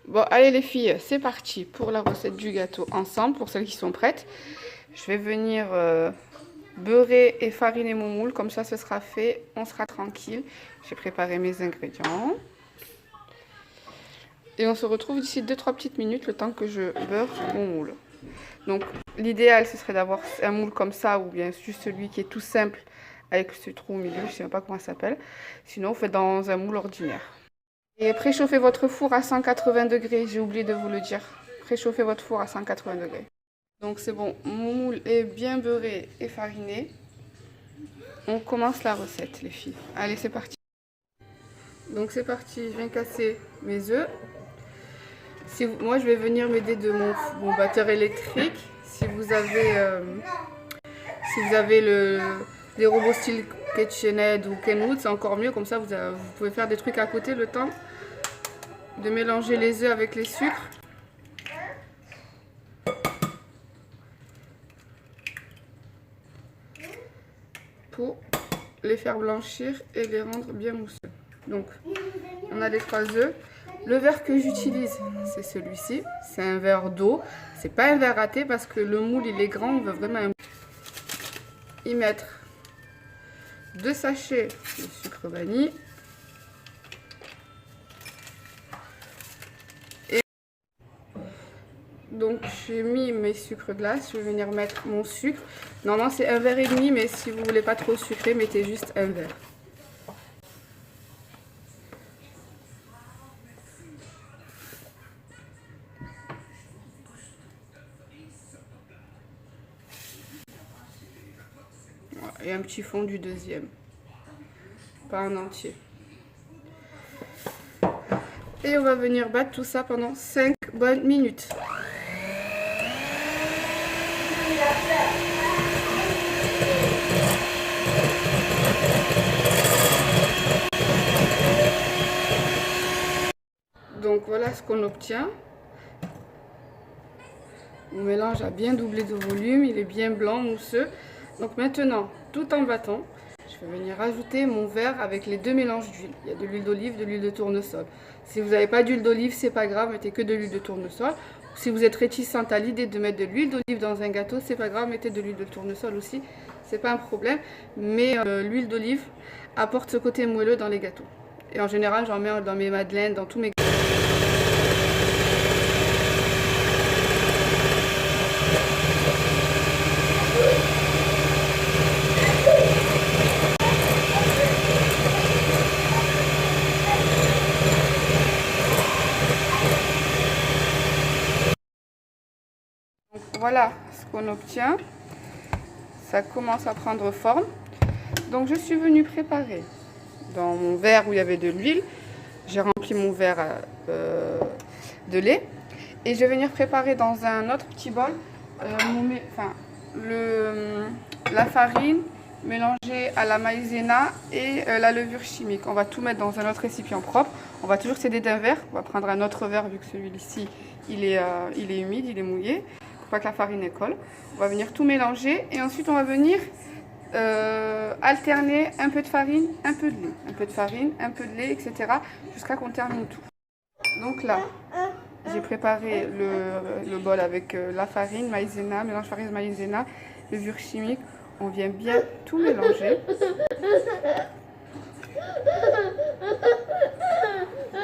Bon, allez les filles, c'est parti pour la recette du gâteau ensemble, pour celles qui sont prêtes. Je vais venir beurrer et fariner mon moule, comme ça ce sera fait, on sera tranquille. J'ai préparé mes ingrédients. Et on se retrouve d'ici 2-3 petites minutes, le temps que je beurre mon moule. Donc l'idéal ce serait d'avoir un moule comme ça, ou bien juste celui qui est tout simple, avec ce trou au milieu, je ne sais même pas comment ça s'appelle. Sinon, vous faites dans un moule ordinaire. Et préchauffez votre four à 180 degrés, j'ai oublié de vous le dire. Préchauffez votre four à 180 degrés. Donc c'est bon, mon moule est bien beurré et fariné. On commence la recette les filles. Allez, c'est parti. Donc c'est parti, je viens casser mes œufs. Moi je vais venir m'aider de mon batteur électrique. Si vous avez des robots style KitchenAid ou Kenwood, c'est encore mieux, comme ça vous pouvez faire des trucs à côté le temps de mélanger les œufs avec les sucres. Pour les faire blanchir et les rendre bien mousseux. Donc on a les 3 œufs. Le verre que j'utilise, c'est celui-ci. C'est un verre d'eau. C'est pas un verre raté parce que le moule il est grand. On veut vraiment y mettre 2 sachets de sucre vanille. Et donc j'ai mis mes sucres glace. Je vais venir mettre mon sucre. Normalement c'est 1,5 verre, mais si vous voulez pas trop sucré, mettez juste un verre. Et un petit fond du deuxième, pas en entier. Et on va venir battre tout ça pendant 5 bonnes minutes. Donc voilà ce qu'on obtient. Mon mélange a bien doublé de volume, il est bien blanc, mousseux. Donc maintenant, tout en battant, je vais venir rajouter mon verre avec les 2 mélanges d'huile. Il y a de l'huile d'olive, de l'huile de tournesol. Si vous n'avez pas d'huile d'olive, c'est pas grave, mettez que de l'huile de tournesol. Si vous êtes réticente à l'idée de mettre de l'huile d'olive dans un gâteau, c'est pas grave, mettez de l'huile de tournesol aussi, c'est pas un problème. Mais l'huile d'olive apporte ce côté moelleux dans les gâteaux. Et en général, j'en mets dans mes madeleines, dans tous mes gâteaux. Voilà ce qu'on obtient. Ça commence à prendre forme. Donc je suis venue préparer dans mon verre où il y avait de l'huile. J'ai rempli mon verre de lait. Et je vais venir préparer dans un autre petit bol la farine mélangée à la maïzena et la levure chimique. On va tout mettre dans un autre récipient propre. On va toujours s'aider d'un verre. On va prendre un autre verre vu que celui-ci il est humide, il est mouillé. Pas que la farine colle. On va venir tout mélanger et ensuite on va venir alterner un peu de farine, un peu de lait, un peu de farine, un peu de lait, etc. jusqu'à qu'on termine tout. Donc là, j'ai préparé le bol avec la farine, maïzena, mélange farine maïzena, levure chimique. On vient bien tout mélanger.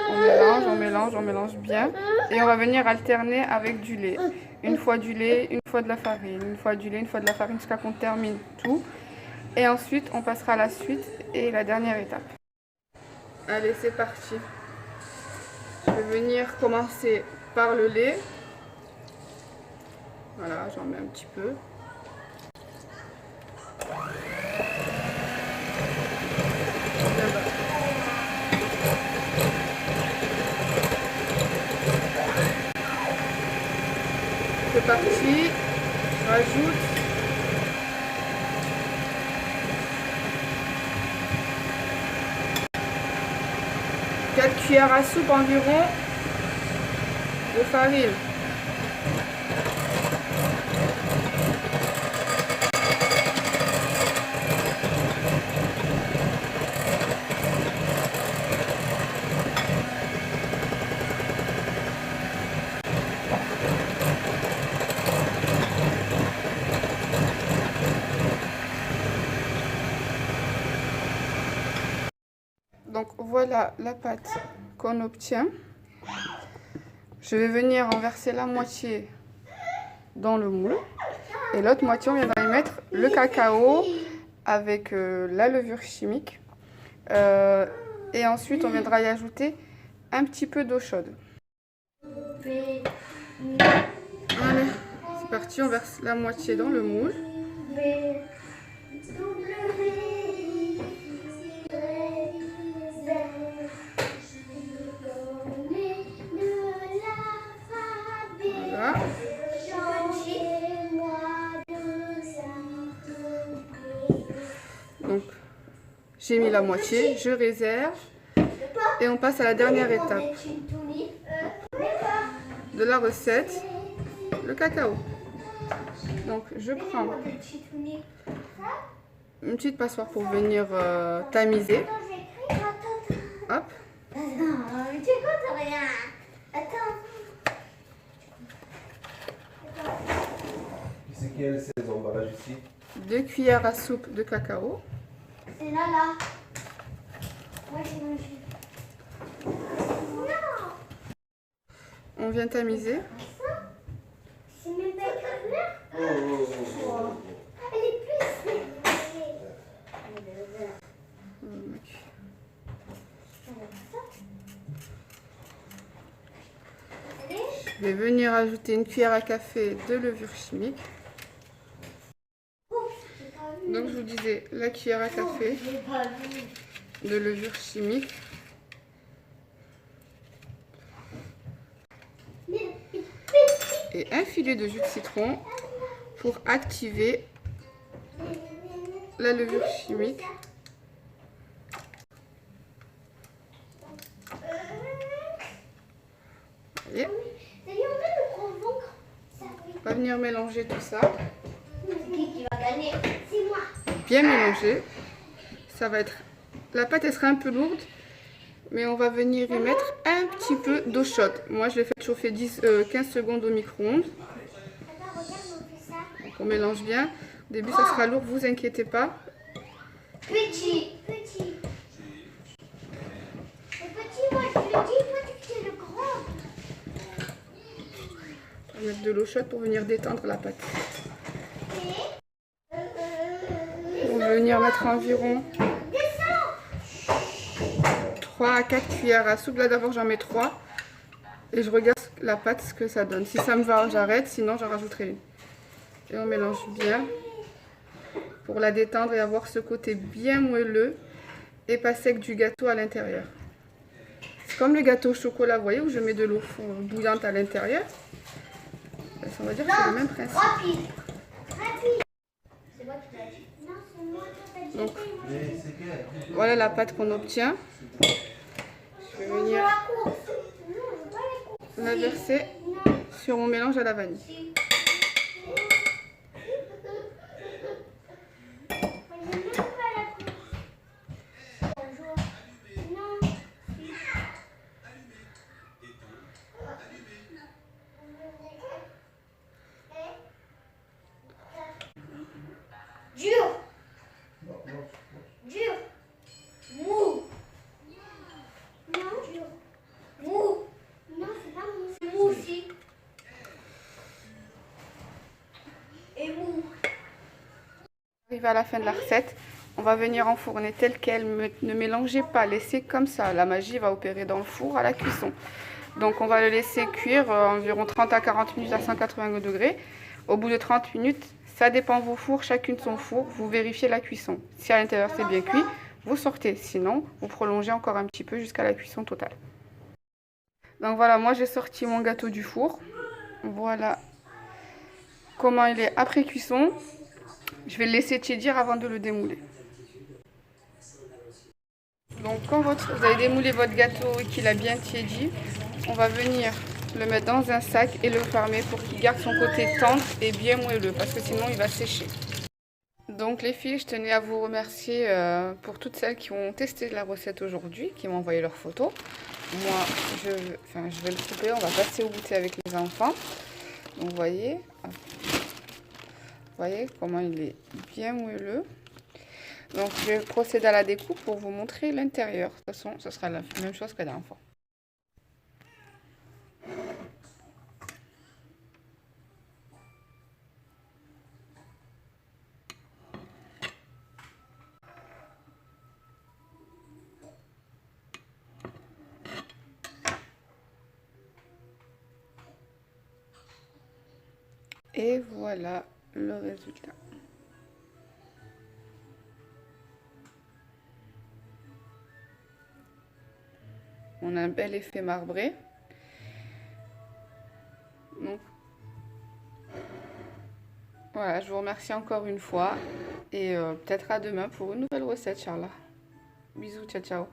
On mélange bien. Et on va venir alterner avec du lait. Une fois du lait, une fois de la farine, une fois du lait, une fois de la farine, jusqu'à qu'on termine tout. Et ensuite, on passera à la suite et la dernière étape. Allez, c'est parti. Je vais venir commencer par le lait. Voilà, j'en mets un petit peu. C'est parti, je rajoute 4 cuillères à soupe environ de farine. voilà la pâte qu'on obtient. Je vais venir en verser la moitié dans le moule. Et l'autre moitié, on viendra y mettre le cacao avec la levure chimique. Et ensuite, on viendra y ajouter un petit peu d'eau chaude. Allez, c'est parti, on verse la moitié dans le moule. Voilà. Donc, j'ai mis la moitié, je réserve et on passe à la dernière étape de la recette, le cacao. Donc, je prends une petite passoire pour venir tamiser. Hop. C'est quel ces emballages ici? 2 cuillères à soupe de cacao. C'est là. Moi j'ai mangé. Non. On vient tamiser. C'est même pas clair. Elle est plus. Je vais venir ajouter une cuillère à café de levure chimique. Donc je vous disais la cuillère à café de levure chimique. Et un filet de jus de citron pour activer la levure chimique. Voyez. On va venir mélanger tout ça. Qui va gagner? C'est moi. Bien mélanger. Ça va être... La pâte elle sera un peu lourde, mais on va venir y mettre un petit peu d'eau chaude. Moi je l'ai fait chauffer 15 secondes au micro-ondes. Donc on mélange bien. Au début ça sera lourd, vous inquiétez pas. Petit. Le petit, moi je le dis, toi tu fais le grand. On va mettre de l'eau chaude pour venir détendre la pâte. On va venir mettre environ 3 à 4 cuillères à soupe. Là d'abord j'en mets 3 et je regarde la pâte ce que ça donne. Si ça me va j'arrête, sinon j'en rajouterai une. Et on mélange bien pour la détendre et avoir ce côté bien moelleux et pas sec du gâteau à l'intérieur. C'est comme le gâteau au chocolat, vous voyez, où je mets de l'eau bouillante à l'intérieur. On va dire que c'est le même principe. Rapide. C'est moi qui l'ai dit. Non, c'est moi qui l'ai dit. Donc, voilà la pâte qu'on obtient. Je vais venir la verser sur mon mélange à la vanille. Dur. Mou. Non, dur. Mou. Non, c'est pas mou. C'est mou aussi. Et mou. Arrivé à la fin de la recette, on va venir enfourner tel quel. Ne mélangez pas, laissez comme ça. La magie va opérer dans le four à la cuisson. Donc on va le laisser cuire environ 30 à 40 minutes à 180 degrés. Au bout de 30 minutes, ça dépend vos fours, chacune son four, vous vérifiez la cuisson. Si à l'intérieur c'est bien cuit, vous sortez. Sinon, vous prolongez encore un petit peu jusqu'à la cuisson totale. Donc voilà, moi j'ai sorti mon gâteau du four. Voilà comment il est après cuisson. Je vais le laisser tiédir avant de le démouler. Donc quand vous avez démoulé votre gâteau et qu'il a bien tiédi, on va venir le mettre dans un sac et le fermer pour qu'il garde son côté tendre et bien moelleux parce que sinon il va sécher. Donc les filles, je tenais à vous remercier pour toutes celles qui ont testé la recette aujourd'hui, qui m'ont envoyé leurs photos. Moi, je vais le couper, on va passer au goûter avec les enfants. Donc vous voyez comment il est bien moelleux. Donc je vais procéder à la découpe pour vous montrer l'intérieur. De toute façon, ce sera la même chose que la dernière fois. Et voilà le résultat. On a un bel effet marbré. Donc, voilà, je vous remercie encore une fois. Et peut-être à demain pour une nouvelle recette, Charla. Bisous, ciao, ciao.